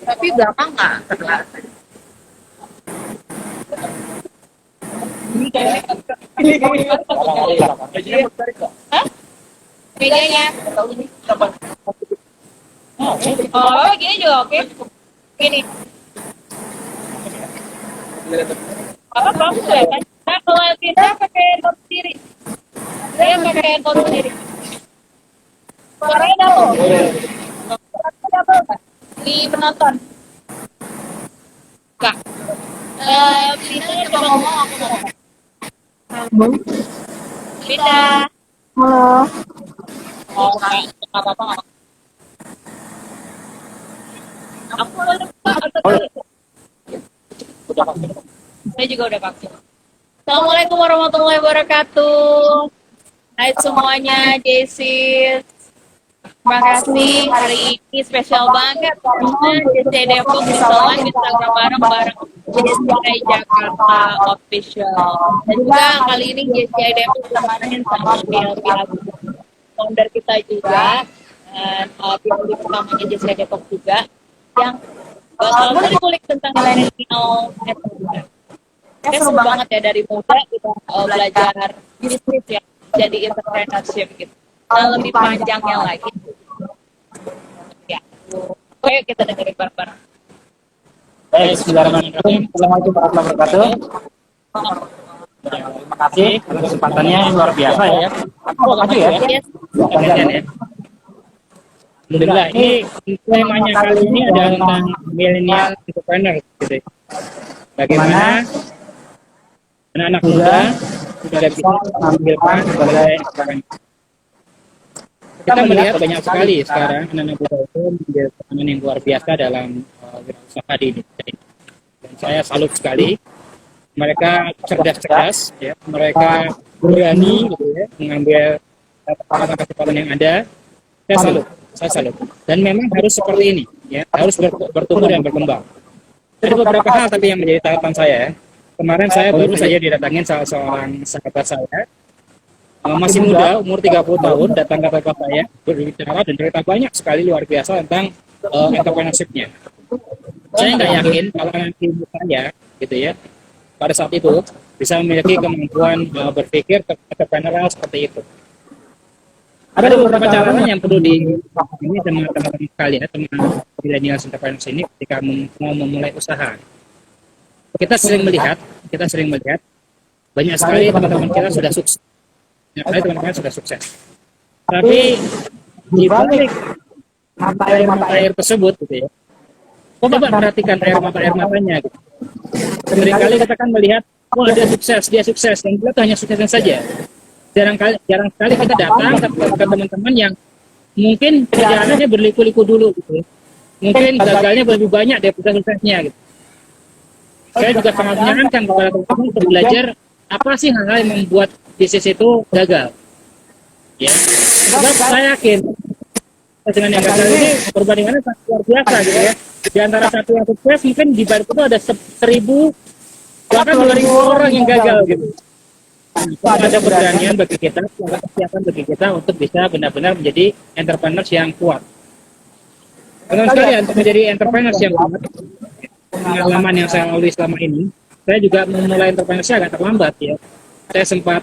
Tapi belakang nggak terlihat. Hah? Bedanya? Oh, gini juga oke. Gini. Apa bagus ya kan? Nah, kalau pindah pakai handphone sendiri. Saya pakai handphone sendiri. Suaranya double. Suaranya double nggak? Di penonton. Enggak. Pindah coba ngomong aku ngomong. Pindah. Halo. Oh, nggak apa-apa. Aku udah saya juga udah vaksin. Assalamualaikum warahmatullahi wabarakatuh. Hai semuanya, Jessis. Terima kasih, hari ini spesial banget karena JCI Depok bisa live Instagram bareng-bareng JCI Jakarta Official. Dan juga kali ini JCI Depok temenin sama pihak founder kita juga dan pihak utamanya JCI Depok juga yang bakal ngulik tentang milenial entrepreneur. Seru banget ya dari muda kita belajar bisnis ya, jadi entrepreneurship gitu. Nah, lebih panjangnya lagi. Ya, oke kita dengerin bareng-bareng. Baik, bismillahirrahmanirrahim. Assalamualaikum warahmatullahi wabarakatuh. Terima kasih atas kesempatannya yang luar biasa ya. Aku maju ya. Yes. Ya. Alhamdulillah, ini temanya kali ini adalah tentang milenial entrepreneur gitu. Bagaimana anak-anak muda sudah bisa mengambil peran sebagai entrepreneur. Kita melihat banyak sekali sekarang anak-anak muda itu menjadi peranan yang luar biasa dalam usaha di Indonesia ini. Dan saya salut sekali. Mereka cerdas-cerdas, ya. Mereka berani gitu ya, mengambil kesempatan yang ada. Saya salut. Dan memang harus seperti ini, ya, harus bertumbuh dan berkembang. Ada beberapa hal tapi yang menjadi catatan saya. Kemarin saya baru saja didatangin salah seorang sahabat saya, masih muda, umur 30 tahun, datang ke tempat saya, berbicara dan cerita banyak sekali luar biasa tentang entrepreneurship-nya. Saya nggak yakin kalau nanti saya, gitu ya, pada saat itu bisa memiliki kemampuan berpikir entrepreneurial seperti itu. Ada beberapa catatan yang perlu ini teman-teman sekalian, teman milenial entrepreneurs ini ketika mau memulai usaha. Kita sering melihat banyak sekali teman-teman kita sudah sukses. Teman-teman sudah sukses. Tapi di balik mata air tersebut gitu ya. Coba perhatikan air matanya gitu. Seringkali kita kan melihat dia sukses dan kita tuh hanya suksesnya saja. Jarang sekali kita datang ke teman-teman yang mungkin perjalanannya berliku-liku dulu gitu ya. Mungkin gagalnya lebih banyak daripada suksesnya gitu. Saya juga sangat menyarankan kepada teman-teman untuk belajar apa sih hal-hal yang membuat bisnis itu gagal. Ya. Sebab saya yakin dengan yang gagal ini perbandingannya sangat luar biasa gitu ya. Di antara satu yang sukses mungkin di balik itu ada 1.000 bahkan 2.000 orang yang gagal gitu. Ada keberanian bagi kita, kesiapan bagi kita untuk bisa benar-benar menjadi entrepreneurs yang kuat. Teman-teman sekalian, untuk menjadi entrepreneurs yang kuat, pengalaman yang saya lalui selama ini, saya juga memulai entrepreneurship agak terlambat ya. Saya sempat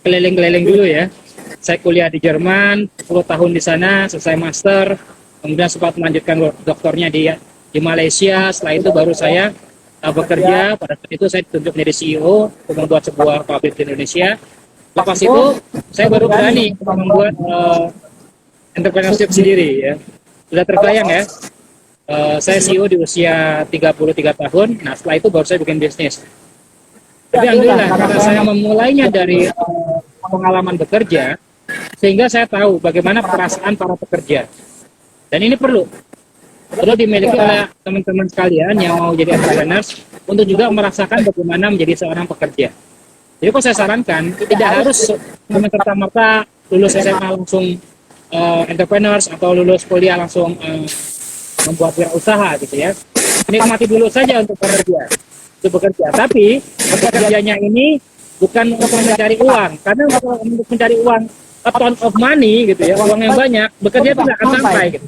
keliling-keliling dulu ya. Saya kuliah di Jerman, 10 tahun di sana, selesai master, kemudian sempat melanjutkan doktornya di Malaysia. Setelah itu baru saya bekerja. Pada saat itu saya ditunjuk menjadi CEO untuk membuat sebuah pabrik di Indonesia. Lepas itu saya baru berani membuat entrepreneurship sendiri ya. Sudah terbayang ya. Saya CEO di usia 33 tahun. Nah setelah itu baru saya bikin bisnis. Tapi alhamdulillah karena saya memulainya dari pengalaman bekerja, sehingga saya tahu bagaimana perasaan para pekerja. Dan ini perlu dimiliki oleh teman-teman sekalian yang mau jadi entrepreneurs untuk juga merasakan bagaimana menjadi seorang pekerja. Jadi kok saya sarankan tidak harus serta-merta lulus SMA langsung entrepreneurs atau lulus kuliah langsung membuat wirausaha gitu ya. Nikmati dulu saja untuk bekerja. Tapi bekerjanya ini bukan untuk mencari uang, karena untuk mencari uang a ton of money gitu ya, uang yang banyak, bekerja tidak akan sampai gitu.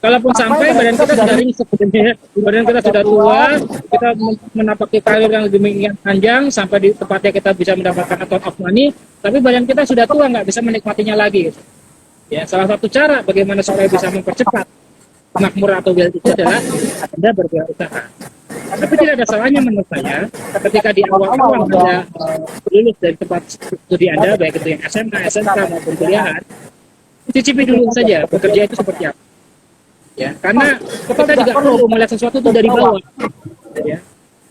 Kalaupun sampai badan kita sudah ringsek sebenarnya, badan kita sudah tua, kita menapaki karir yang lebih panjang sampai di tempatnya kita bisa mendapatkan a ton of money, tapi badan kita sudah tua nggak bisa menikmatinya lagi. Ya, salah satu cara bagaimana supaya bisa mempercepat makmur atau wealth itu adalah Anda berwirausaha. Tapi tidak ada salahnya menurut saya ketika di awal-awal Anda lulus dari tempat studi Anda, baik itu yang SMA, SMK maupun kuliahan, cicipi dulu saja bekerja itu seperti apa. Ya, karena kita juga perlu melihat sesuatu itu dari bawah, ya,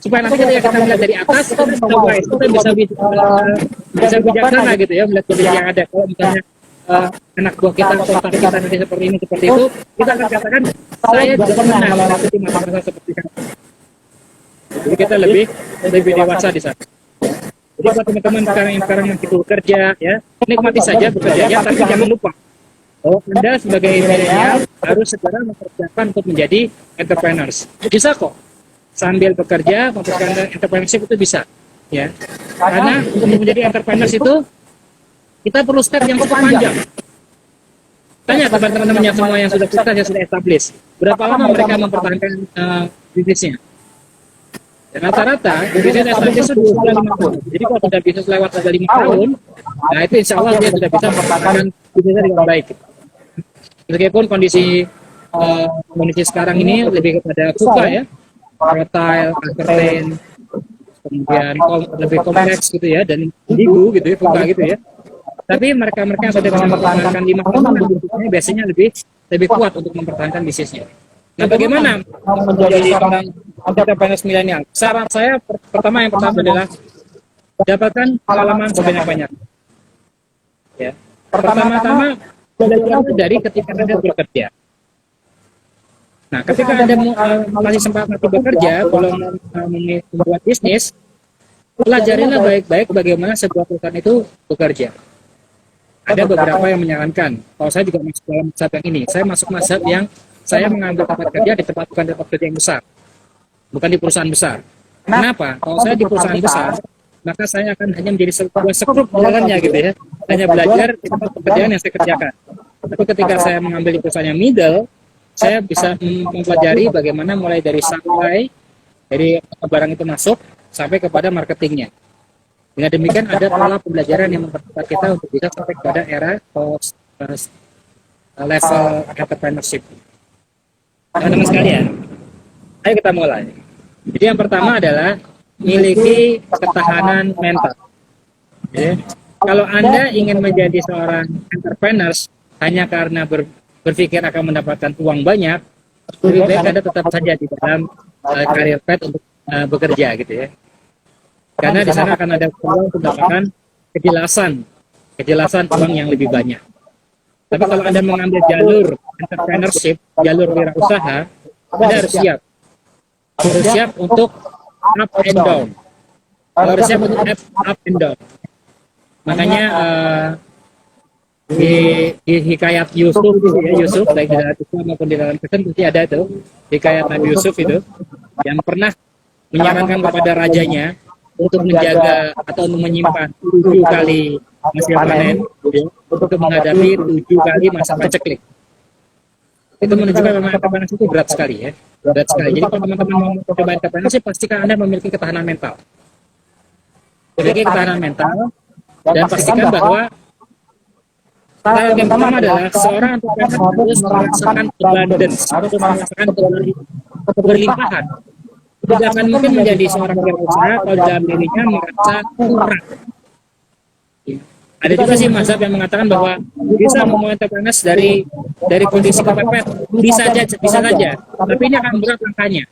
supaya nanti ketika kita melihat dari atas kita bisa wise, kita bisa bijaksana gitu ya melihat kondisi yang ada. Kalau misalnya anak buah kita, kontak kita nanti seperti ini seperti itu, kita akan katakan saya juga pernah melewati masa-masa seperti itu. Jadi kita lebih dewasa di sana. Jadi buat teman-teman sekarang yang kita bekerja, ya nikmati saja bekerjanya, tapi jangan lupa bahwa Anda sebagai milenial harus segera mempersiapkan untuk menjadi entrepreneurs. Bisa kok sambil bekerja mempersiapkan entrepreneurship itu bisa, ya. Karena untuk menjadi entrepreneurs itu kita perlu step yang cukup panjang. Tanya teman-teman yang semua yang sudah sukses, yang sudah established, berapa lama mereka mempertahankan bisnisnya? Dan rata-rata bisnis established itu 5 tahun. Jadi kalau sudah bisnis lewat ada 5 tahun, nah itu insya Allah dia sudah bisa mempertahankan bisnisnya dengan baik. Meskipun kondisi sekarang ini lebih kepada VUCA ya, volatile, uncertain, kemudian lebih kompleks gitu ya, dan ambigu gitu ya, VUCA gitu ya. Tapi mereka-mereka yang sudah bisa mempertahankan 5 tahun, biasanya lebih kuat untuk mempertahankan bisnisnya. Nah, bagaimana menjadi seorang entrepreneur milenial? Saran saya pertama adalah dapatkan pengalaman sebanyak-banyak. Ya. Pertama-tama belajar dari ketika Anda bekerja. Nah, ketika Anda masih sempat bekerja, belum membuat bisnis, pelajarilah baik-baik bagaimana sebuah perusahaan itu bekerja. Ada beberapa yang menyarankan, kalau saya juga masuk dalam mazhab yang ini, saya masuk mazhab yang saya mengambil tempat kerja di bukan tempat kerja yang besar, bukan di perusahaan besar. Kenapa? Kalau saya di perusahaan besar, maka saya akan hanya menjadi sebuah sekrup jalannya gitu ya, hanya belajar di tempat pekerjaan yang saya kerjakan. Tapi ketika saya mengambil di perusahaan yang middle, saya bisa mempelajari bagaimana mulai dari supply, dari barang itu masuk sampai kepada marketingnya. Dengan demikian ada pola pembelajaran yang mempercepat kita untuk bisa sampai kepada era post level entrepreneurship. Teman-teman sekalian, ayo kita mulai. Jadi yang pertama adalah miliki ketahanan mental. Ya. Kalau Anda ingin menjadi seorang entrepreneurs hanya karena berpikir akan mendapatkan uang banyak, lebih baik Anda tetap saja di dalam career path untuk bekerja gitu ya. Karena di sana akan ada peluang untuk mendapatkan kejelasan uang yang lebih banyak. Tapi kalau Anda mengambil jalur entrepreneurship, jalur wirausaha, Anda harus siap. Harus siap untuk up and down. Harus siap untuk up and down. Makanya di hikayat Yusuf, Yusuf baik di dalam Islam maupun di dalam Kristen pasti ada itu hikayat Nabi Yusuf itu yang pernah menyarankan kepada rajanya untuk menjaga atau menyimpan 7 kali hasil panen untuk menghadapi 7 kali masa paceklik. Itu menunjukkan memang entrepreneurship itu berat sekali ya, berat sekali. Jadi kalau teman-teman mau coba entrepreneurship, pastikan Anda memiliki ketahanan mental. Memiliki ketahanan mental dan pastikan bahwa hal yang pertama adalah seorang entrepreneur harus merasakan abundance, harus merasakan keberlimpahan. Tidak akan mungkin menjadi seorang wirausaha kalau dalam dirinya merasa kurang. Ada juga sih mazhab yang mengatakan bahwa bisa memulai entrepreneurs dari kondisi kepepet, bisa saja, tapi ini akan berat langkahnya.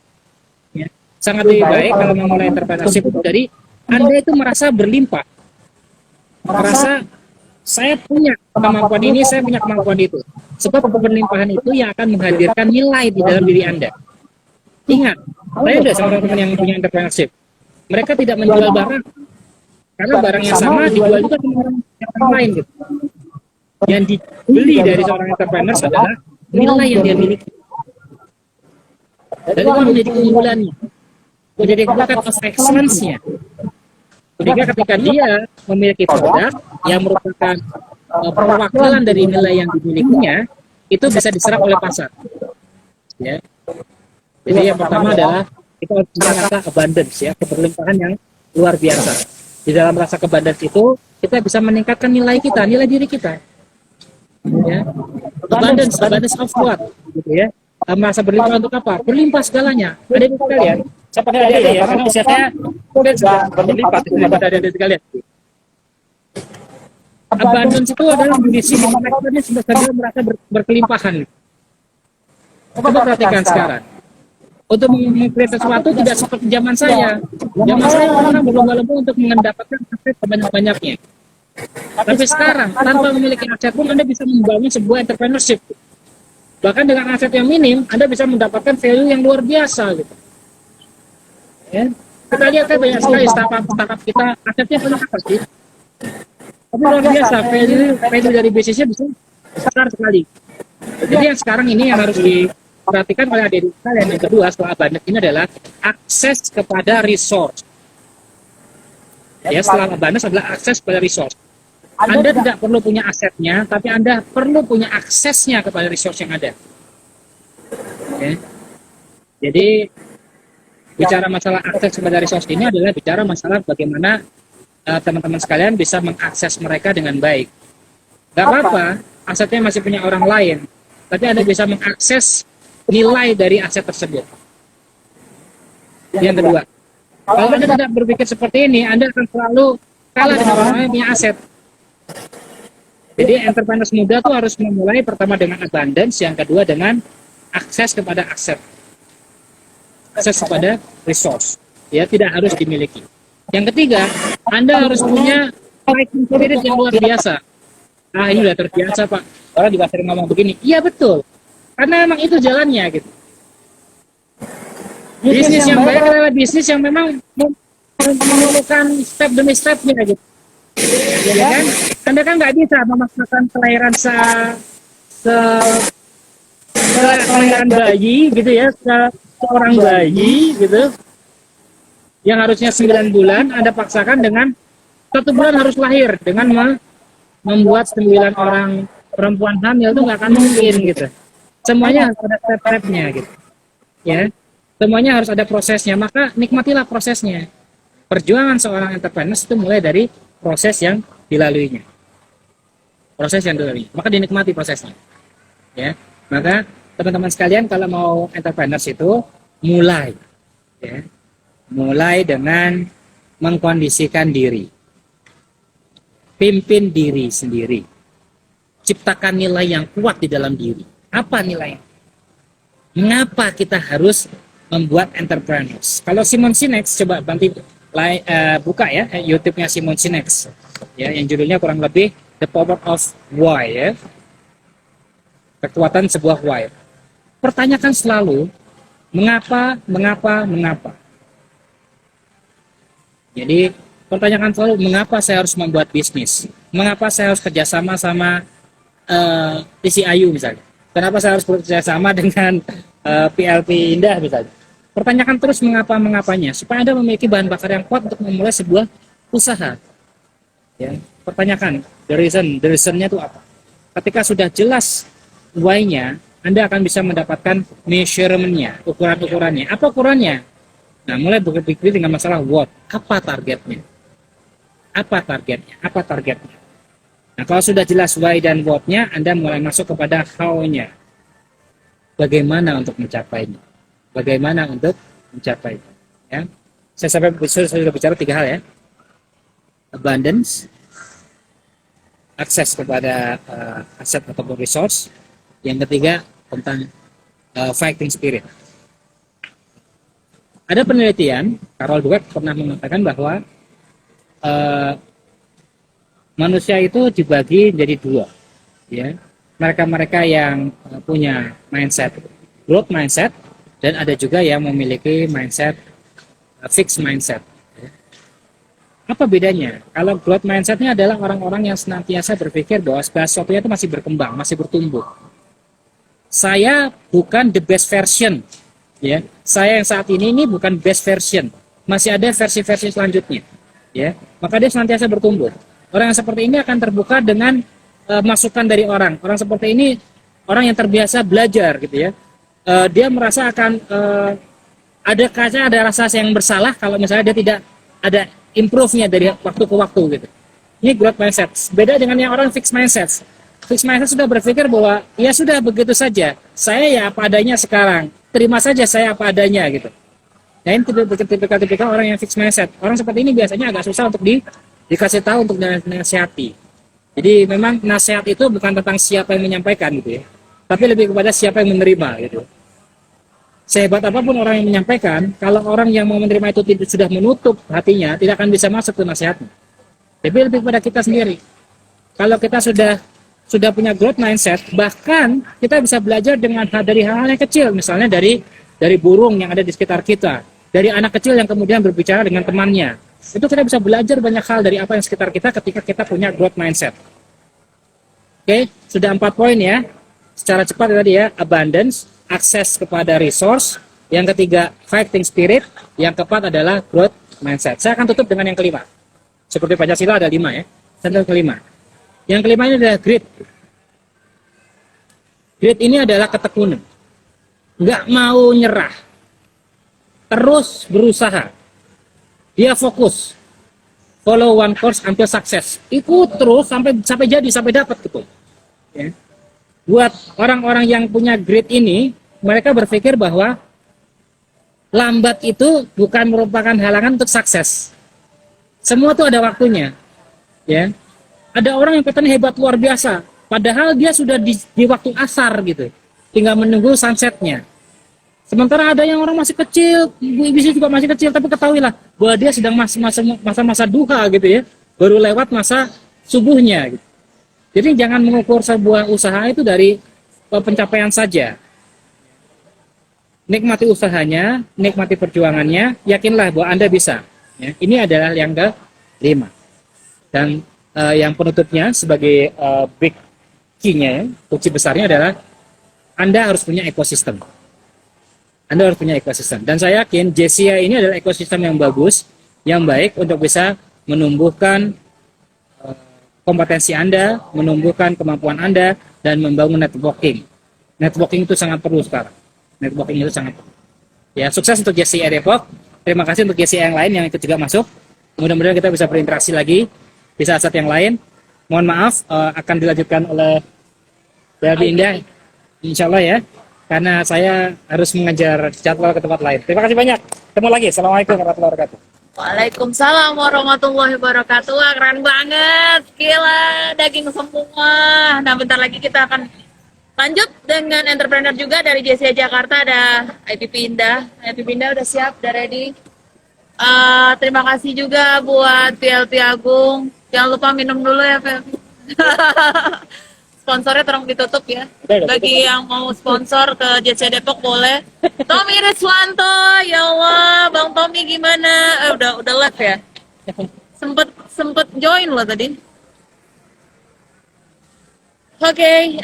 Ya. Sangat lebih baik kalau memulai entrepreneurship itu dari Anda itu merasa berlimpah, merasa saya punya kemampuan ini, saya punya kemampuan itu. Sebab keberlimpahan itu yang akan menghadirkan nilai di dalam diri Anda. Ingat, saya ada sama teman-teman yang punya entrepreneurship. Mereka tidak menjual barang, karena barang yang sama dijual juga sama orang lain gitu. Yang dibeli dari seorang entrepreneur adalah nilai yang dia miliki. Dan itu menjadi keunggulannya, menjadi bucket of excellence-nya. Sehingga ketika dia memiliki produk yang merupakan perwakilan dari nilai yang dimilikinya, itu bisa diserap oleh pasar. Ya. Jadi yang pertama adalah kita harus punya rasa abundance, ya, keberlimpahan yang luar biasa. Di dalam rasa abundance itu kita bisa meningkatkan nilai kita, nilai diri kita. Ya. Abundance of what? Gitu ya. Merasa berlimpah untuk apa? Berlimpah segalanya. Ada di sekalian. Saya pada adik ya, karena usia saya sudah berlimpah pada adik sekalian. Abundance itu adalah kondisi di mana kita sudah merasa berkelimpahan. Coba perhatikan sekarang. Untuk mengkreasi sesuatu tidak seperti zaman saya. Zaman saya orang berlomba-lomba untuk mendapatkan aset sebanyak-banyaknya. Tapi sekarang, tanpa memiliki aset pun Anda bisa membangun sebuah entrepreneurship. Bahkan dengan aset yang minim, Anda bisa mendapatkan value yang luar biasa. Gitu. Ya. Kita lihat kan banyak sekali startup kita, asetnya banyak apa sih? Tapi luar biasa, value dari bisnisnya bisa besar sekali. Jadi yang sekarang ini yang harus diperhatikan oleh adik kalian yang kedua setelah abundance ini adalah akses kepada resource. Ya, setelah abundance adalah akses kepada resource. Anda tidak perlu punya asetnya, tapi Anda perlu punya aksesnya kepada resource yang ada. Oke. Jadi bicara masalah akses kepada resource ini adalah bicara masalah bagaimana teman-teman sekalian bisa mengakses mereka dengan baik. Gak apa-apa, asetnya masih punya orang lain, tapi Anda bisa mengakses nilai dari aset tersebut. Yang kedua, kalau Anda tidak berpikir seperti ini, Anda akan selalu kalah dengan orang yang punya aset. Jadi entrepreneur muda itu harus memulai pertama dengan abundance, yang kedua dengan akses kepada aset, akses kepada resource. Ya, tidak harus dimiliki. Yang ketiga, Anda harus punya fighting spirit yang luar biasa. Nah, ini udah terbiasa, Pak. Orang juga sering ngomong begini. Iya, betul. Karena memang itu jalannya, gitu. Bisnis yang baik adalah bisnis yang memang memerlukan step demi stepnya, gitu. Ya kan? Anda kan nggak bisa memaksakan kelahiran kelahiran bayi, gitu ya, seorang bayi, gitu. Yang harusnya 9 bulan, Anda paksakan dengan 1 bulan harus lahir. Dengan membuat 9 orang perempuan hamil itu nggak akan mungkin gitu. Semuanya harus ada step-stepnya gitu. Ya, semuanya harus ada prosesnya. Maka nikmatilah prosesnya. Perjuangan seorang entrepreneur itu mulai dari proses yang dilaluinya. Proses yang dilalui. Maka dinikmati prosesnya. Ya, maka teman-teman sekalian kalau mau entrepreneur itu mulai. Ya. Mulai dengan mengkondisikan diri. Pimpin diri sendiri. Ciptakan nilai yang kuat di dalam diri. Apa nilai? Mengapa kita harus membuat entrepreneurs? Kalau Simon Sinek, coba bantu buka ya YouTube-nya Simon Sinek. Ya, yang judulnya kurang lebih The Power of Why, ya. Kekuatan sebuah why. Pertanyakan selalu mengapa. Jadi, pertanyakan selalu, mengapa saya harus membuat bisnis? Mengapa saya harus kerjasama sama TCI misalnya? Kenapa saya harus bekerjasama dengan PLP Indah misalnya? Pertanyakan terus mengapanya, supaya Anda memiliki bahan bakar yang kuat untuk memulai sebuah usaha. Ya, pertanyakan, the reason-nya itu apa? Ketika sudah jelas why-nya, Anda akan bisa mendapatkan measurement-nya, ukuran-ukurannya. Apa ukurannya? Nah, mulai berpikir dengan masalah what, apa targetnya? Nah, kalau sudah jelas why dan what-nya, Anda mulai masuk kepada how-nya. Bagaimana untuk mencapainya? Ya. Saya sudah bicara 3 hal ya. Abundance, akses kepada aset atau resource. Yang ketiga tentang fighting spirit. Ada penelitian, Carol Dweck pernah mengatakan bahwa manusia itu dibagi menjadi 2, ya. Mereka yang punya mindset growth mindset, dan ada juga yang memiliki mindset fixed mindset. Apa bedanya? Kalau growth mindsetnya adalah orang-orang yang senantiasa berpikir bahwa sesuatu itu masih berkembang, masih bertumbuh. Saya bukan the best version, ya. Saya yang saat ini bukan best version, masih ada versi-versi selanjutnya, ya. Maka dia senantiasa bertumbuh. Orang yang seperti ini akan terbuka dengan masukan dari orang. Orang seperti ini orang yang terbiasa belajar, gitu ya. dia merasa akan ada rasa yang bersalah kalau misalnya dia tidak ada improve-nya dari waktu ke waktu gitu. Ini growth mindset. Beda dengan yang orang fixed mindset. Fixed mindset sudah berpikir bahwa ya sudah begitu saja. Saya ya apa adanya sekarang. Terima saja saya apa adanya gitu. Nah ini tipikal orang yang fixed mindset. Orang seperti ini biasanya agak susah untuk dikasih tahu untuk dinasihati. Jadi memang nasihat itu bukan tentang siapa yang menyampaikan gitu ya. Tapi lebih kepada siapa yang menerima gitu. Sehebat apapun orang yang menyampaikan, kalau orang yang mau menerima itu sudah menutup hatinya, tidak akan bisa masuk ke nasihatnya. Tapi lebih kepada kita sendiri. Kalau kita sudah punya growth mindset, bahkan kita bisa belajar dari hal-hal yang kecil, misalnya dari burung yang ada di sekitar kita, dari anak kecil yang kemudian berbicara dengan temannya. Itu kita bisa belajar banyak hal dari apa yang sekitar kita ketika kita punya growth mindset. Oke, sudah 4 poin ya. Secara cepat tadi ya, abundance, akses kepada resource, yang ketiga fighting spirit, yang keempat adalah growth mindset. Saya akan tutup dengan yang kelima. Seperti Pancasila ada 5 ya. Yang kelima. Yang kelima ini adalah grit. Grit ini adalah ketekunan. Nggak mau nyerah. Terus berusaha. Dia fokus. Follow one course until success. Ikut terus sampai jadi, sampai dapat gitu. Ya. Buat orang-orang yang punya grit ini, mereka berpikir bahwa lambat itu bukan merupakan halangan untuk sukses. Semua tuh ada waktunya, ya. Ada orang yang katanya hebat luar biasa, padahal dia sudah di waktu asar gitu, tinggal menunggu sunsetnya. Sementara ada yang orang masih kecil, ibu-ibu juga masih kecil, tapi ketahuilah bahwa dia sedang masa-masa duha gitu ya, baru lewat masa subuhnya. Gitu. Jadi jangan mengukur sebuah usaha itu dari pencapaian saja. Nikmati usahanya, nikmati perjuangannya, yakinlah bahwa Anda bisa. Ya, ini adalah yang ke-5. Dan yang penutupnya sebagai big key-nya, kunci besarnya adalah Anda harus punya ekosistem. Anda harus punya ekosistem. Dan saya yakin JCI ini adalah ekosistem yang bagus, yang baik untuk bisa menumbuhkan kompetensi Anda, menumbuhkan kemampuan Anda, dan membangun networking. Networking itu sangat perlu sekarang. Networking itu sangat perlu. Ya, sukses untuk JCI Depok. Terima kasih untuk JCI yang lain yang ikut juga masuk. Mudah-mudahan kita bisa berinteraksi lagi di saat-saat yang lain. Mohon maaf, akan dilanjutkan oleh Belbi Indah, insya Allah ya. Karena saya harus mengejar jadwal ke tempat lain. Terima kasih banyak. Ketemu lagi. Assalamualaikum warahmatullahi wabarakatuh. Waalaikumsalam warahmatullahi wabarakatuh. Wah, keren banget. Gila, daging semua. Nah, bentar lagi kita akan lanjut dengan entrepreneur juga dari JCI Jakarta. Ada IPP Indah. IPP Indah udah siap, udah ready. Terima kasih juga buat PLP Agung. Jangan lupa minum dulu ya, PLP. Sponsornya tolong ditutup ya. Bagi yang mau sponsor ke JCI Depok boleh. Tommy Rizwanto, ya Allah, Bang Tommy gimana? Udah live ya. Sempet join loh tadi. Oke,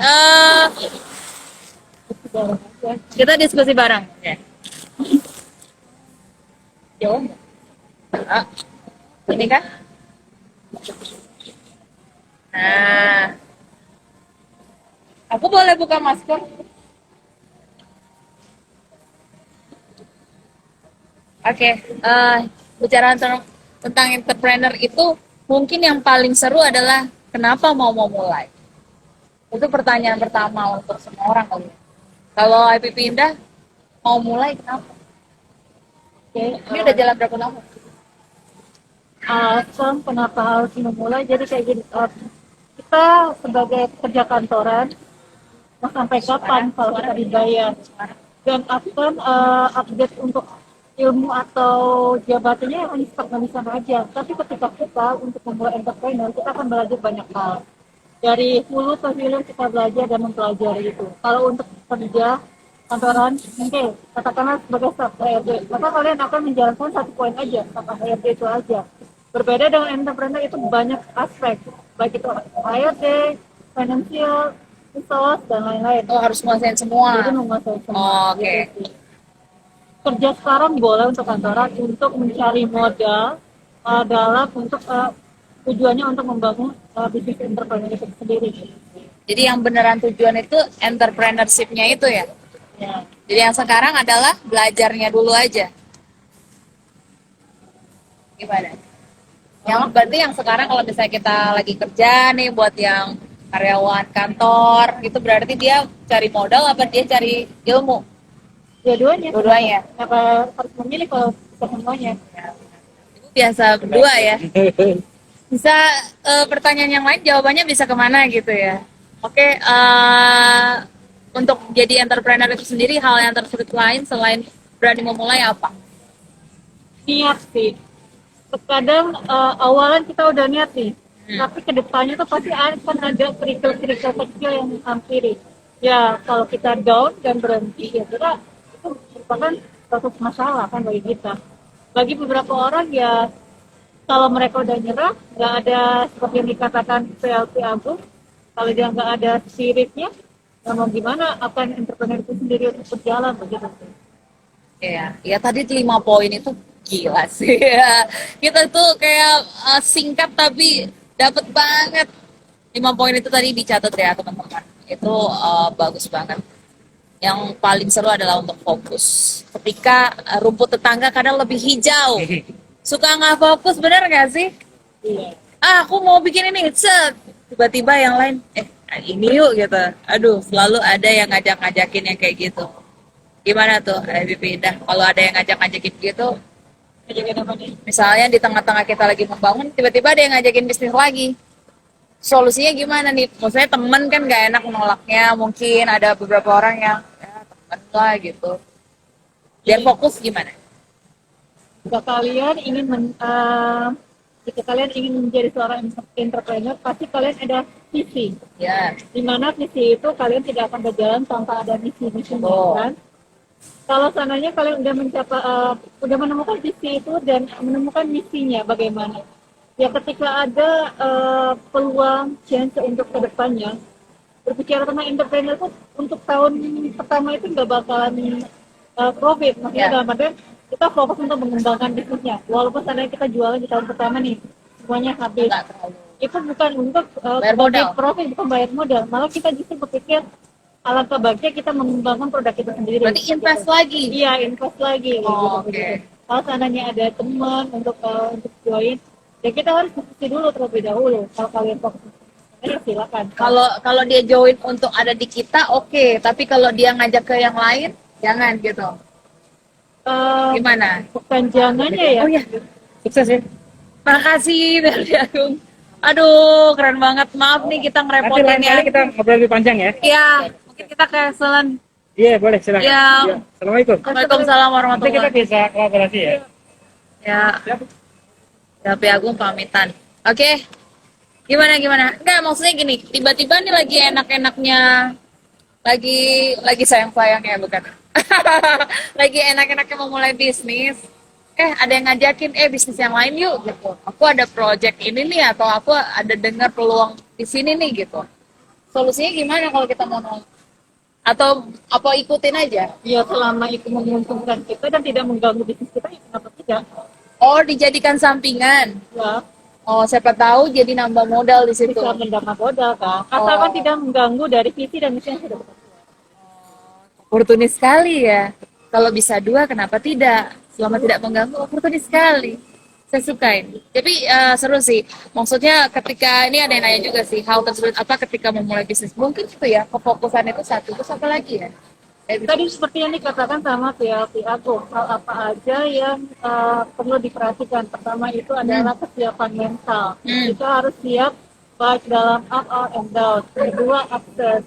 kita diskusi bareng. Ya. Jauh. Ini kan? Nah. Aku boleh buka masker? Oke, bicara tentang entrepreneur itu mungkin yang paling seru adalah kenapa mau mulai. Itu pertanyaan pertama untuk semua orang kali. Kalau IPP Indah mau mulai kenapa? Ini udah jalan berapa lama? Alasan kenapa harus memulai jadi kayak gini. Kita sebagai pekerja kantoran mau sampai kapan kalau kita dibayar, dan akan update untuk ilmu atau jabatannya yang nggak bisa aja. Tapi ketika kita untuk memulai entrepreneur, kita akan belajar banyak hal. Dari hulu ke hilir kita belajar dan mempelajari itu. Kalau untuk kerja kantoran, mungkin katakanlah sebagai staff HRD, maka kalian akan menjalankan 1 poin aja, staff HRD itu aja. Berbeda dengan entrepreneur itu banyak aspek, baik itu HRD, financial, resource, dan lain-lain. Oh, harus menguasain semua. Jadi menguasai semua. Oh, oke. Gitu. Kerja sekarang boleh untuk kantoran untuk mencari modal dalam untuk tujuannya untuk membangun bisnis entrepreneur itu sendiri. Jadi yang beneran tujuan itu entrepreneurship-nya itu ya? Ya. Jadi yang sekarang adalah belajarnya dulu aja. Gimana? Yang berarti yang sekarang kalau misalnya kita lagi kerja nih buat yang karyawan kantor, itu berarti dia cari modal apa dia cari ilmu? Dua-duanya. Dua-duanya. Apa harus memilih kalau bisa semuanya? Itu biasa berdua ya. Bisa pertanyaan yang lain jawabannya bisa kemana gitu ya. Oke, untuk jadi entrepreneur itu sendiri hal yang tersulit lain selain berani memulai apa? Niat sih. Terkadang awalan kita udah niat nih, tapi kedepannya tuh pasti akan ada kerikil-kerikil kecil yang menghampiri. Ya kalau kita down dan berhenti, ya kita itu merupakan suatu masalah kan bagi kita. Bagi beberapa orang ya, kalau mereka udah nyerah, nggak ada seperti yang dikatakan PLT Agung, kalau dia nggak ada spiritnya, ya mau gimana akan entrepreneur itu sendiri untuk berjalan begitu. Iya, ya tadi 5 poin itu gila sih. Ya. Kita tuh kayak singkat tapi dapat banget. 5 poin itu tadi dicatat ya teman-teman. Itu bagus banget. Yang paling seru adalah untuk fokus. Ketika rumput tetangga kadang lebih hijau. Suka nggak fokus, bener nggak sih? Iya. Aku mau bikin ini, set. Tiba-tiba yang lain, ini yuk gitu. Aduh, selalu ada yang ngajak-ngajakin yang kayak gitu. Gimana tuh, Pindah? Kalau ada yang ngajak-ngajakin gitu, Ngajakin apa nih? misalnya di tengah-tengah kita lagi membangun, tiba-tiba ada yang ngajakin bisnis lagi. Solusinya gimana nih? Maksudnya temen kan gak enak menolaknya, mungkin ada beberapa orang yang, ya temen lah gitu. Biar fokus gimana? Jika kalian ingin jika kalian ingin menjadi seorang entrepreneur, pasti kalian ada visi. Ya, Di mana visi itu kalian tidak akan berjalan tanpa ada misi-misinya, Oh. kan? Kalau seandainya kalian udah udah menemukan visi itu dan menemukan misinya, bagaimana? Ya ketika ada peluang chance untuk kedepannya, berbicara tentang entrepreneur itu untuk tahun pertama itu nggak bakalan profit, maksudnya Ya. dalam artian kita fokus untuk mengembangkan bisnisnya, walaupun seandainya kita jualan di tahun pertama nih semuanya habis, nggak terlalu. itu bukan untuk Bayar modal. profit, bukan bayar modal, malah kita justru berpikir alangkah baiknya kita mengembangkan produk kita sendiri. Berarti invest lagi? Iya, invest lagi. Oh, gitu, oke. gitu. Kalau seandainya ada teman untuk join, ya kita harus diskusi dulu terlebih dahulu. Kalau kalian fokus, ya silakan. Kalau dia join untuk ada di kita, oke. Tapi kalau dia ngajak ke yang lain, jangan gitu. Gimana? Bukan jangannya ya. Oh ya, Sukses ya. makasih dari Agung. Aduh, keren banget. Maaf nih kita Nanti ngerepotin lain ya. kali kita ngobrol lebih panjang ya. Iya, mungkin kita cancel-an. Iya, boleh silakan. Iya. Iya. Assalamualaikum. Waalaikumsalam Nanti kita warahmatullahi. bisa kolaborasi ya. Ya, tapi Agung pamitan. Oke. Gimana? Enggak, maksudnya gini, tiba-tiba nih lagi enak-enaknya, lagi sayang-sayangnya bukan. Lagi enak-enaknya mau mulai bisnis. Ada yang ngajakin, bisnis yang lain yuk gitu. Aku ada project ini nih atau aku ada dengar peluang di sini nih gitu. Solusinya gimana kalau kita mau nolak? Atau apa ikutin aja? Ya selama itu menguntungkan kita dan tidak mengganggu bisnis kita, ya kenapa tidak? Oh, dijadikan sampingan. Ya, Oh, siapa tahu jadi nambah modal di situ. bisa mendapat modal kan. Asalkan Oh. tidak mengganggu dari visi dan misi yang sudah kita. Oportunis sekali ya. Kalau bisa dua, kenapa tidak? Selama tidak mengganggu, oportunis sekali. Saya sukain. Tapi seru sih. Maksudnya ketika ini ada yang nanya juga sih, hal tersulit apa ketika memulai bisnis? Mungkin itu ya, kefokusan itu satu. Terus apa lagi ya? Tadi seperti yang dikatakan sama PLT aku, hal apa aja yang perlu diperhatikan. Pertama itu adalah kesiapan mental. Kita harus siap baik dalam up and down. Kedua, akses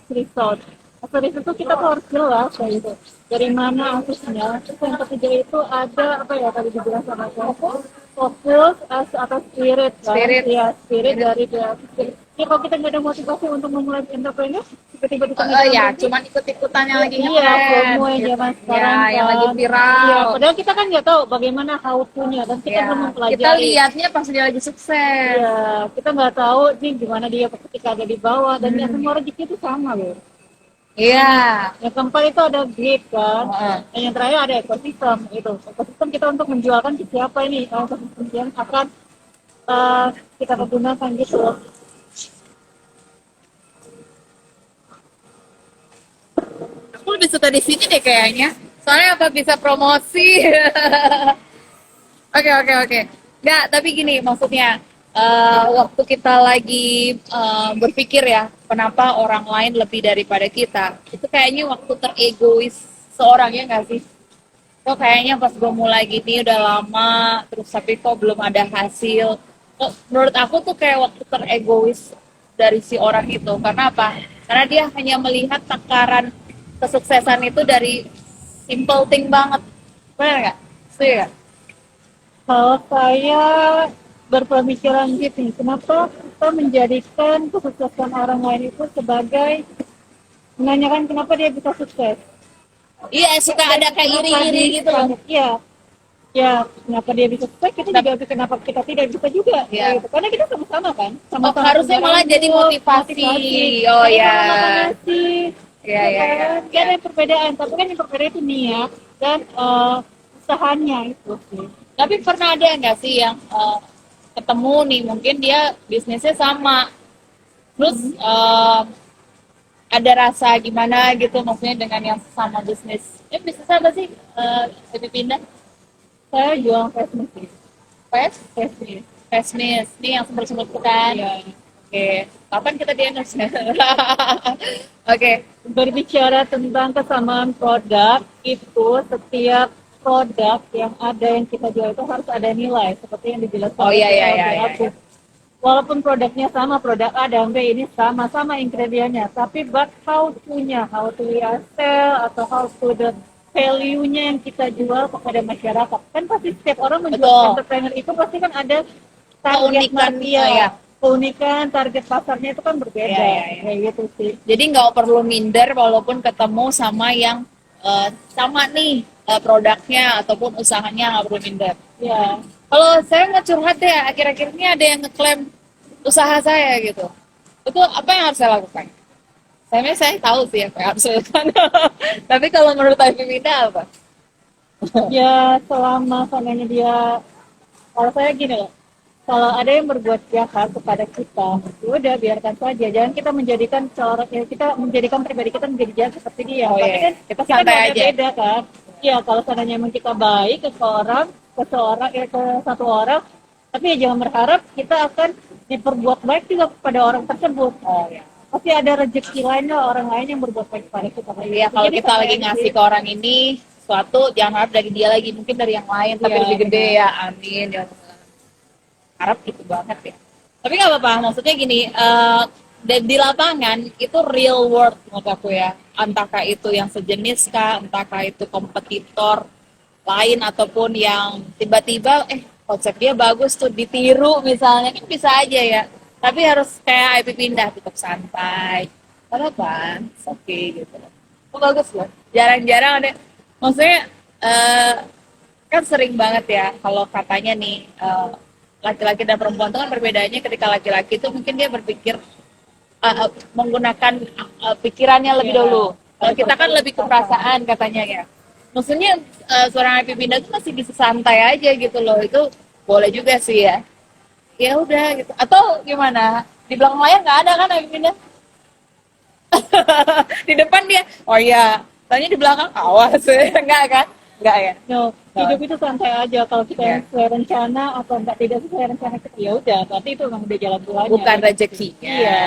result. Akses result itu kita tuh harus jelas kayak gitu. Dari mana aksesnya. Terus yang ketiga itu ada apa ya tadi dibilang sama aku, fokus atau spirit. Kan? Spirit. Ya, spirit dari spirit. Ya kalau kita nggak ada motivasi untuk memulai entrepreneur, tiba-tiba di tengah Oh jalan ya, berhenti, cuman ikut-ikutan yang lagi iya, ngetren. promo yang zaman Ya, sekarang yang lagi kan. viral. Iya, padahal kita kan nggak tahu bagaimana how to-nya dan kita Ya, belum mempelajari. kita lihatnya pas dia lagi sukses. Iya, kita nggak tahu nih gimana dia ketika ada di bawah dan ya semua rezeki itu sama loh. Iya. Yang keempat itu ada gate kan, Heeh. dan yang terakhir ada ekosistem itu. Ekosistem kita untuk menjualkan ke siapa ini, ekosistem yang akan kita pergunakan gitu loh. Aku lebih suka di sini deh kayaknya. Soalnya apa bisa promosi. Oke, oke, oke. Nggak, tapi gini maksudnya waktu kita lagi berpikir ya, kenapa orang lain lebih daripada kita, itu kayaknya waktu teregois seorang ya nggak sih? Kok kayaknya pas gue mulai gini udah lama, terus tapi kok belum ada hasil. Kok menurut aku tuh kayak waktu teregois dari si orang itu. Karena apa? Karena dia hanya melihat takaran kesuksesan itu dari simple thing banget. Benar nggak? Setuju nggak? Kalau saya berpemikiran gitu, kenapa kita menjadikan kesuksesan orang lain itu sebagai menanyakan kenapa dia bisa sukses? Iya, suka ada kayak iri-iri gitu loh. Iya, ya kenapa dia bisa sukses? Kita juga bisa, kenapa kita tidak bisa juga? Iya. Gitu. Karena kita sama-sama kan, Oh, sama-sama harusnya punya malah ilmu, jadi motivasi. Oh Kita ya. sama-sama ngasih. Iya, iya, iya. Gak ada yang perbedaan, tapi kan yang berbeda itu niat dan usahanya itu sih. Tapi pernah ada nggak sih yang ketemu nih, mungkin dia bisnisnya sama, terus ada rasa gimana gitu, maksudnya dengan yang sama bisnis. Bisnis apa sih? Lebih pindah? Saya jual fashion sih. Fast? Fashion. Fastness. Ini yang sebut-sebut kan? Iya. Oke. Kapan kita di endorse? Oke. Berbicara tentang kesamaan produk, itu setiap produk yang ada yang kita jual itu harus ada nilai seperti yang dijelaskan Oh, iya, iya, oleh iya, iya, Aku. iya. Walaupun produknya sama, produk A dan B ini sama-sama ingredientnya, tapi but how to-nya, how to we are sell atau how to the value-nya yang kita jual kepada masyarakat. Kan pasti setiap orang menjual Betul. entrepreneur itu pasti kan ada target Keunikan, market, ya. keunikan target pasarnya itu kan berbeda, Iya, iya, iya. kayak gitu sih. Jadi nggak perlu minder walaupun ketemu sama yang sama nih produknya ataupun usahanya, nggak perlu minder. Ya, Kalau saya mau curhat deh, akhir-akhir ini ada yang ngeklaim usaha saya gitu. Itu apa yang harus saya lakukan? Saya tahu sih apa yang harus saya lakukan. Tapi kalau menurut Ivy Minda apa? ya selama samanya dia, kalau saya gini loh, kalau ada yang berbuat jahat kepada kita, ya udah biarkan saja. Jangan kita menjadikan seorang, ya kita menjadikan pribadi kita menjadi jahat seperti dia. Oh, Tapi iya. kan Kita kita santai nggak ada aja. beda kan. Ya kalau seandainya memang kita baik ke seorang ya ke satu orang, tapi ya jangan berharap kita akan diperbuat baik juga kepada orang tersebut. Oh ya. Pasti ada rezeki lain lah, orang lain yang berbuat baik kepada kita. Iya, kalau Jadi kita lagi percaya ngasih sih. ke orang ini sesuatu, jangan harap dari dia lagi, mungkin dari yang lain, tapi Iya, lebih gede ya. Amin. Ya. Harap gitu banget ya. Tapi nggak apa-apa, maksudnya gini, di lapangan itu real world menurut aku ya. Entahkah itu yang sejenis kah, entahkah itu kompetitor lain ataupun yang tiba-tiba konsep dia bagus tuh ditiru misalnya, kan bisa aja ya. Tapi harus kayak IP pindah, tetap santai. Apa apa, oke gitu. Oh, bagus loh. Jarang-jarang ada. Maksudnya kan sering banget ya kalau katanya nih laki-laki dan perempuan itu kan perbedaannya ketika laki-laki itu mungkin dia berpikir menggunakan pikirannya lebih Iya. dulu. Kalau kita kan lebih ke perasaan katanya ya. Maksudnya seorang IP pindah itu masih bisa santai aja gitu loh. Itu boleh juga sih ya. Ya udah gitu. Atau gimana? Di belakang layar nggak ada kan IP pindah? Di depan dia, oh iya. Tanya di belakang, awas. Enggak kan? Enggak ya? No, hidup itu santai aja. Kalau kita Iya. yang sesuai rencana atau enggak tidak sesuai rencana kita, ya udah. Berarti itu memang udah jalan Tuhannya. Bukan rezekinya. Iya.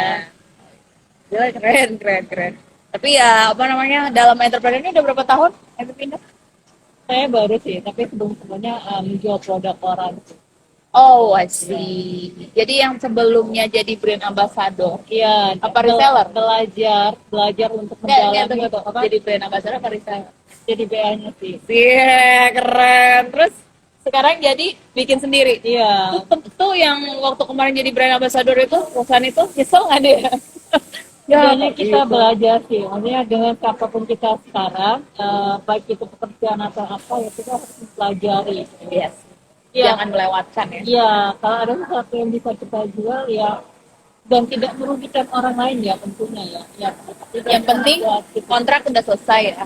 Gila, keren, keren, keren. Tapi ya, apa namanya, dalam entrepreneur ini udah berapa tahun IP pindah? Saya baru sih, tapi sebelum-sebelumnya menjual produk orang. Oh, I see. Jadi yang sebelumnya jadi brand ambassador, Iya. Apa reseller? Belajar untuk enggak, menjalani tunggu. apa? Jadi brand ambassador apa reseller? Jadi BA-nya sih. Iya, keren. Terus sekarang jadi bikin sendiri. Iya. Tentu yang waktu kemarin jadi brand ambassador itu, perusahaan itu nyesel nggak dia? Sebenarnya kita gitu. belajar sih, maksudnya dengan apapun kita sekarang, baik itu pekerjaan atau apa, ya kita harus mempelajari. Yes. Iya. Jangan melewatkan ya. Iya, kalau ada sesuatu yang bisa kita jual ya dan tidak merugikan orang lain ya tentunya ya. Ya, Yang penting kontrak udah selesai ya.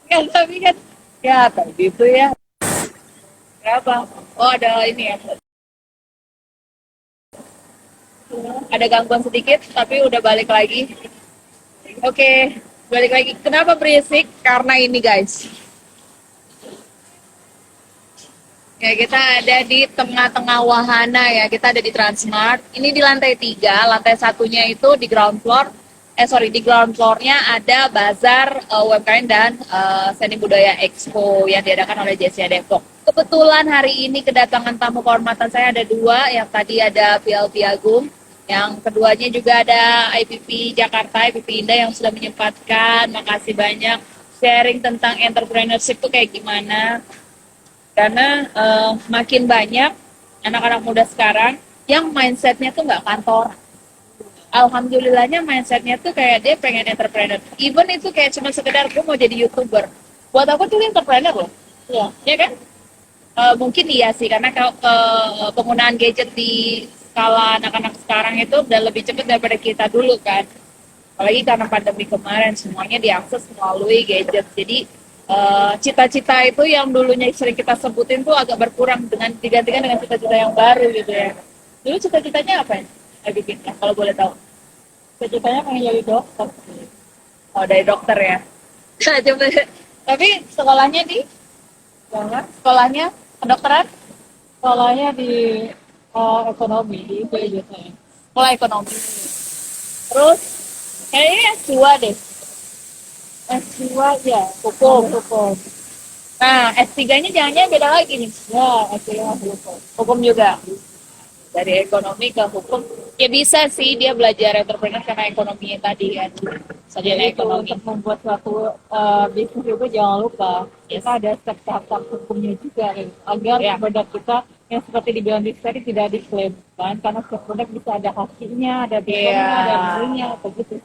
Ya, tapi kan ya kayak gitu ya. Kenapa? Oh, ada ini ya. Ada gangguan sedikit, tapi udah balik lagi. Oke, balik lagi. Kenapa berisik? Karena ini guys. Ya, kita ada di tengah-tengah wahana ya. Kita ada di Transmart. Ini di lantai 3. Lantai satunya itu di ground floor. Di ground floor-nya ada bazar UMKM dan Seni Budaya Expo yang diadakan oleh JCA Depok. Kebetulan hari ini kedatangan tamu kehormatan saya ada 2. Yang tadi ada PLP Agung. Yang keduanya juga ada IPP Jakarta, IPP Indah yang sudah menyempatkan. Makasih banyak sharing tentang entrepreneurship itu kayak gimana. Karena makin banyak anak-anak muda sekarang yang mindsetnya tuh nggak kantor. Alhamdulillahnya mindsetnya tuh kayak dia pengen entrepreneur. Even itu kayak cuma sekedar gue mau jadi YouTuber. Buat aku tuh entrepreneur loh. Iya. Ya kan? Mungkin iya sih karena kalau penggunaan gadget di skala anak-anak sekarang itu udah lebih cepat daripada kita dulu kan. Apalagi karena pandemi kemarin semuanya diakses melalui gadget. Jadi cita-cita itu yang dulunya sering kita sebutin tuh agak berkurang dengan digantikan dengan cita-cita yang baru gitu ya. Dulu cita-citanya apa ya bikin ya, kalau boleh tahu? Cita-citanya pengen jadi dokter. Oh, dari dokter ya. Coba. Tapi sekolahnya di Jangan sekolahnya kedokteran, sekolahnya di ekonomi di IPB saya. sekolah ekonomi. Terus kayaknya S2 deh. S2 ya, Hukum. hukum. Nah, S3-nya jangan-jangan beda lagi nih. Ya, S3 hukum. Hukum juga. Dari ekonomi ke hukum. Ya bisa sih dia belajar entrepreneur karena ekonominya tadi kan. Sarjana Jadi ekonomi. untuk membuat suatu bisnis itu jangan lupa kita ada step tahap hukumnya juga gitu. Agar Ya. produk kita yang seperti dibilang di tadi tidak diklaim kan karena setiap produk bisa ada hasilnya, ada bidangnya, Iya. ada nilainya, begitu.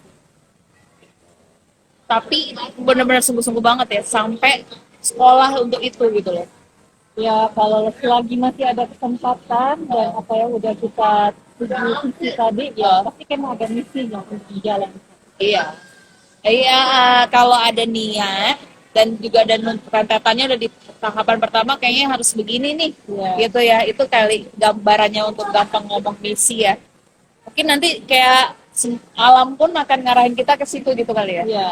Tapi benar-benar sungguh-sungguh banget ya sampai sekolah untuk itu gitu loh. Ya kalau selagi masih ada kesempatan dan apa yang udah kita tuju visi tadi ya pasti kan ada misinya untuk jalan. Iya. Iya, kalau ada niat dan juga ada rentetannya udah di tahapan pertama kayaknya harus begini nih. Iya. Gitu ya. Itu kali gambarannya untuk gampang ngomong misi ya. Mungkin nanti kayak alam pun akan ngarahin kita ke situ gitu kali ya. Iya.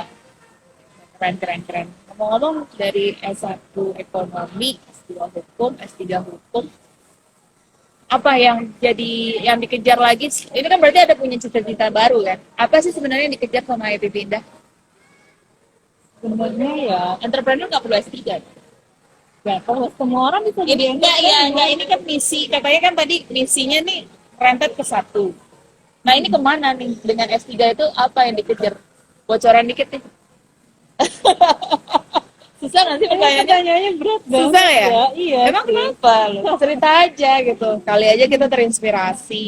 Keren. Ngomong-ngomong dari S1 ekonomi, S2 hukum, S3 hukum, apa yang dikejar lagi? Ini kan berarti ada punya cita-cita baru kan? Apa sih sebenarnya yang dikejar sama IPB Indah? Sebenarnya ya, Entrepreneur nggak perlu S3. ya kalau semua orang bisa jadi Enggak, ini kan misi, katanya kan tadi misinya nih rentet ke 1. Nah ini kemana nih dengan S3 itu apa yang dikejar? Bocoran dikit nih. Susah nggak sih pertanyaannya? pertanyaannya berat banget. Susah ya? Iya. Emang sih. kenapa? Lu cerita aja gitu. Kali aja kita terinspirasi.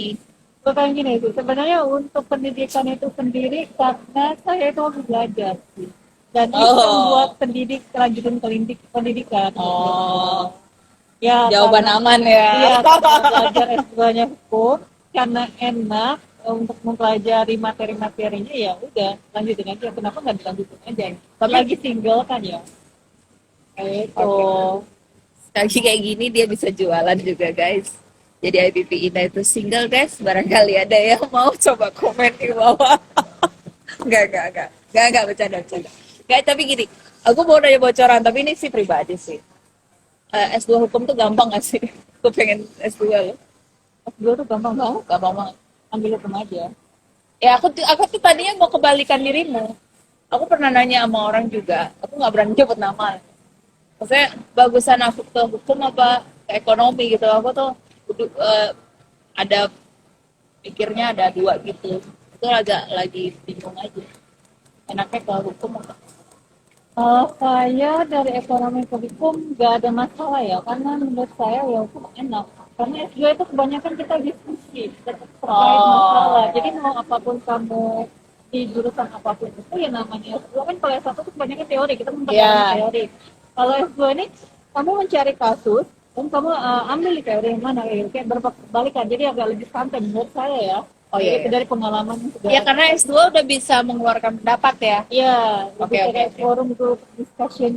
Bukan gini sih, sebenarnya untuk pendidikan itu sendiri karena saya itu hobi belajar sih. Dan itu membuat lanjutin pendidikan. Oh, Ya, jawaban karena- aman ya. Iya, karena belajar S2-nya hukum karena enak untuk mempelajari materi-materinya ya udah lanjutin aja. Kenapa nggak dilanjutin aja? Tapi- Lagi single kan ya. Kayak itu. Lagi kayak gini dia bisa jualan juga guys. Jadi IPP Indah itu single guys. Barangkali ada yang mau coba komen di bawah. Enggak, bercanda. Enggak, tapi gini. Aku mau nanya bocoran, tapi ini sih pribadi sih. S2 hukum tuh gampang gak sih? Aku pengen S2 loh. S2 tuh gampang banget. Gampang banget. Ambil hukum aja. Ya aku tuh tadinya mau kebalikan dirimu. Aku pernah nanya sama orang juga. Aku nggak berani nyebut nama. Maksudnya bagusan aku ke hukum apa ke ekonomi gitu. Aku tuh ada pikirnya ada 2 gitu. Itu agak lagi bingung aja. Enaknya ke hukum apa? Saya dari ekonomi ke hukum nggak ada masalah ya, karena menurut saya ya hukum enak. Karena S2 itu kebanyakan kita diskusi terkait masalah. Jadi mau apapun kamu di jurusan apapun itu ya namanya S2 kan kalau S1 itu kebanyakan teori, kita mempelajari teori. Kalau S2 ini kamu mencari kasus dan kamu ambil di teori yang mana kayak berbalikan. Jadi agak lebih santai menurut saya ya. Oh, iya, Itu iya. dari pengalaman yang sudah. Ya karena S2 udah bisa mengeluarkan pendapat ya. Iya, Oke, lebih oke, kayak oke. forum group discussion.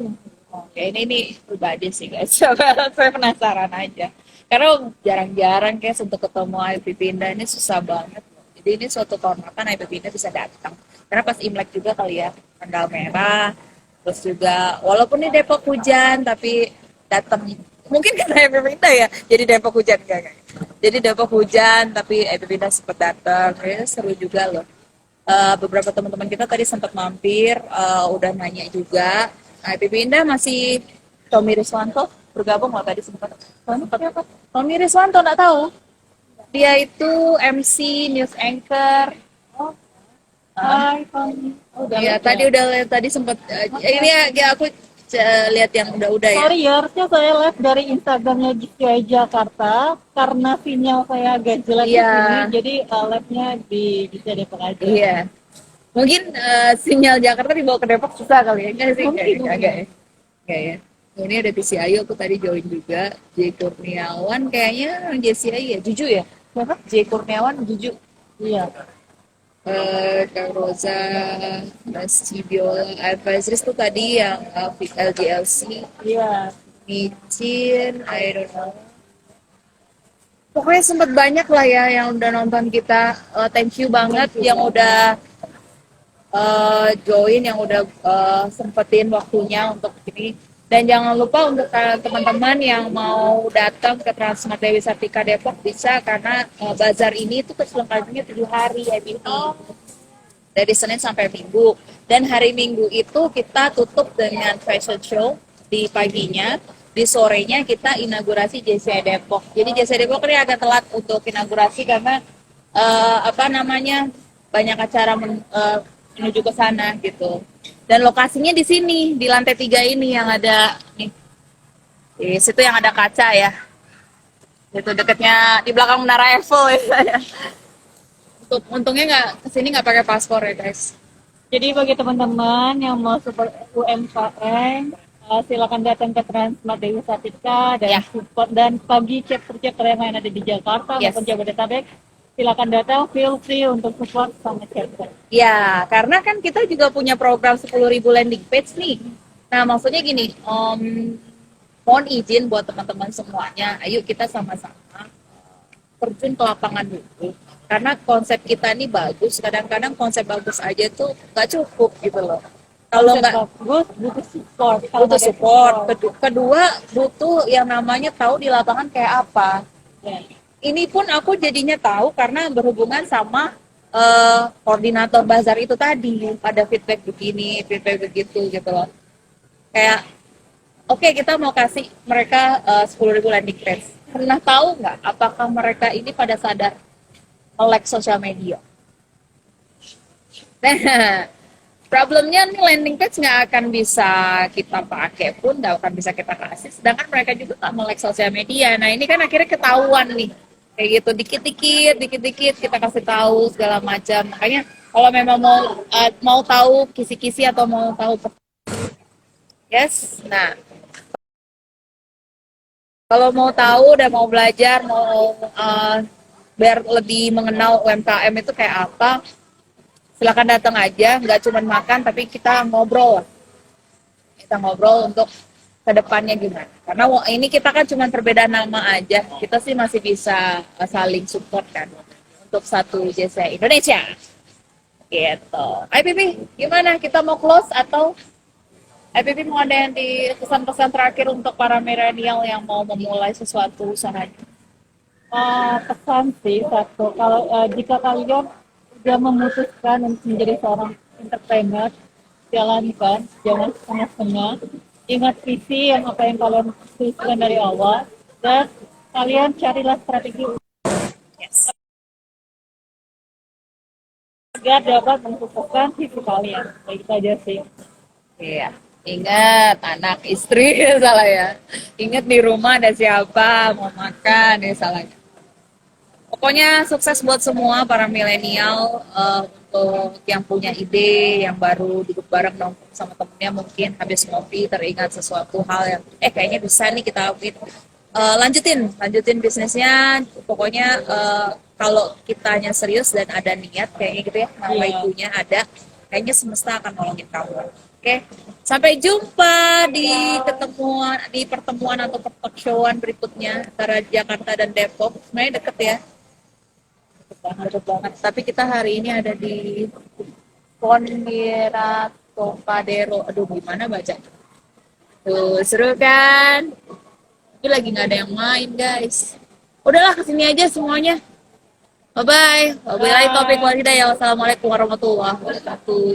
Oke, ini pribadi sih guys. Saya penasaran aja. Karena jarang-jarang kayak untuk ketemu IPP Indah ini susah banget. Jadi ini suatu kehormatan IPB ini bisa datang. Karena pas Imlek juga kali ya, tanggal merah. Terus juga walaupun di Depok hujan tapi datang. Mungkin karena IPB ya, jadi Depok hujan enggak. Jadi Depok hujan tapi IPB sempat datang. Ya, seru juga loh. Beberapa teman-teman kita tadi sempat mampir, udah nanya juga. Nah, IPB Indah masih Tommy Riswanto bergabung nggak tadi sempat? Tommy Riswanto nggak tahu. Dia itu MC, news anchor. Hai, Tommy. Udah Iya, lihat tadi ya? udah tadi sempat ini ya aku lihat yang udah-udah ya. Sorry ya, harusnya saya live dari Instagramnya GCI Jakarta karena sinyal saya agak jelek di Iya. sini, jadi live-nya di GCI Depok aja. Iya. Mungkin sinyal Jakarta dibawa ke Depok susah kali ya. Enggak sih, Mungkin, enggak ya. Enggak ya. Ini ada PCI, aku tadi join juga. J Kurniawan kayaknya JCI ya, Juju ya. Siapa? J Kurniawan Juju. Iya. Kang Roza, Mas Cibiola, advisories tuh tadi yang LGLC, Iya. Micin, I don't know. Pokoknya sempat banyak lah ya yang udah nonton kita. Thank you banget yang udah join, yang udah sempetin waktunya untuk ini. Dan jangan lupa untuk teman-teman yang mau datang ke Transmart Dewi Sartika Depok bisa, karena bazar ini itu keseluruhannya 7 hari IPP. Dari Senin sampai Minggu. Dan hari Minggu itu kita tutup dengan fashion show di paginya. Di sorenya kita inaugurasi JCI Depok. Jadi JCI Depok ini agak telat untuk inaugurasi karena banyak acara menuju ke sana gitu. Dan lokasinya di sini, di lantai 3 ini yang ada nih. Di situ yang ada kaca ya. Itu dekatnya di belakang Menara Eiffel ya. Untungnya nggak kesini nggak pakai paspor ya guys. Jadi bagi teman-teman yang mau support UMKM, silakan datang ke Transmart Dewi Sartika dan Ya. support, dan bagi chapter-chapter yang lain ada di Jakarta Yes. maupun Jabodetabek, silakan datang, feel free untuk support sama chapter. Ya, karena kan kita juga punya program 10.000 landing page nih. Nah, maksudnya gini, mohon izin buat teman-teman semuanya, ayo kita sama-sama terjun ke lapangan dulu. Karena konsep kita ini bagus, kadang-kadang konsep bagus aja tuh nggak cukup gitu loh. Kalau nggak bagus, butuh support. butuh Kalau nggak ada support, kedua butuh yang namanya tahu di lapangan kayak apa. ya. Ini pun aku jadinya tahu karena berhubungan sama koordinator bazar itu tadi, ada feedback begini, feedback begitu gitu loh. Kayak oke, kita mau kasih mereka 10.000 landing page. Pernah tahu nggak apakah mereka ini pada sadar like sosial media? Nah, problemnya nih landing page nggak akan bisa kita pakai pun, nggak akan bisa kita kasih. Sedangkan mereka juga nggak melek sosial media. Nah ini kan akhirnya ketahuan nih, kayak gitu dikit-dikit kita kasih tahu segala macam. Makanya kalau memang mau tahu kisi-kisi atau mau tahu yes, nah kalau mau tahu dan mau belajar, mau biar lebih mengenal UMKM itu kayak apa, silakan datang aja. Nggak cuma makan, tapi kita ngobrol. Kita ngobrol untuk kedepannya gimana. Karena ini kita kan cuma perbedaan nama aja. Kita sih masih bisa saling support kan untuk satu JCI Indonesia. Gitu. IPP, gimana? Kita mau close atau IPP mau ada yang di pesan-pesan terakhir untuk para milenial yang mau memulai sesuatu usahanya? Pesan sih satu, kalau jika kalian sudah memutuskan untuk menjadi seorang entrepreneur, jalankan, jangan setengah-setengah. Ingat visi yang apa yang kalian tuliskan dari awal, dan kalian carilah strategi Yes. agar dapat mensukseskan visi kalian. Baik itu aja sih. Iya. Ingat anak istri salah ya. Ingat di rumah ada siapa, mau makan ya salahnya. Pokoknya sukses buat semua para milenial, untuk yang punya ide, yang baru duduk bareng nongkrong sama temennya, mungkin habis ngopi teringat sesuatu hal yang kayaknya bisa nih kita lakuin. Lanjutin bisnisnya. Pokoknya kalau kitanya serius dan ada niat kayaknya gitu ya, nama itunya ada, kayaknya semesta akan nolongin kamu. Oke, sampai jumpa di pertemuan atau talk show-an berikutnya antara Jakarta dan Depok. Sebenarnya deket ya. Betul banget. Tapi kita hari ini ada di Ponmira Tocadero. Aduh, gimana baca? Tuh, seru kan? Tapi lagi nggak ada yang main, guys. Udahlah, kesini aja semuanya. Bye-bye. Wabillahi taufiq wal hidayah. Wassalamualaikum warahmatullahi wabarakatuh.